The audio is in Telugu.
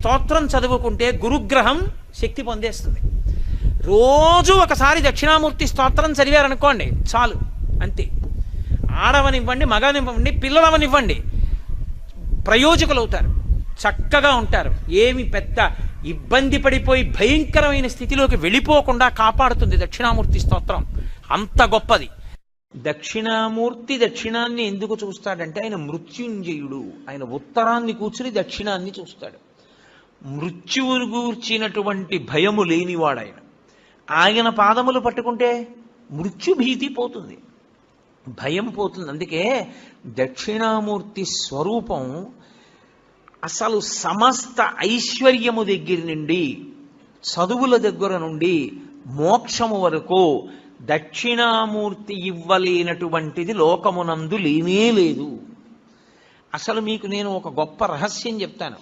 స్తోత్రం చదువుకుంటే గురుగ్రహం శక్తి పొందేస్తుంది. రోజు ఒకసారి దక్షిణామూర్తి స్తోత్రం చదివారనుకోండి చాలు, అంతే. ఆడవనివ్వండి, మగనివ్వండి, పిల్లలవనివ్వండి, ప్రయోజకులు అవుతారు, చక్కగా ఉంటారు. ఏమి పెద్ద ఇబ్బంది పడిపోయి భయంకరమైన స్థితిలోకి వెళ్ళిపోకుండా కాపాడుతుంది దక్షిణామూర్తి స్తోత్రం. అంత గొప్పది. దక్షిణామూర్తి దక్షిణాన్ని ఎందుకు చూస్తాడంటే ఆయన మృత్యుంజయుడు. ఆయన ఉత్తరాన్ని కూర్చుని దక్షిణాన్ని చూస్తాడు. మృత్యువును గూర్చినటువంటి భయము లేనివాడు ఆయన. ఆయన పాదములు పట్టుకుంటే మృత్యుభీతి పోతుంది, భయం పోతుంది. అందుకే దక్షిణామూర్తి స్వరూపం అసలు సమస్త ఐశ్వర్యము దగ్గర నుండి, చదువుల దగ్గర నుండి, మోక్షము వరకు దక్షిణామూర్తి ఇవ్వలేనటువంటిది లోకమునందు లేనే లేదు. అసలు మీకు నేను ఒక గొప్ప రహస్యం చెప్తాను.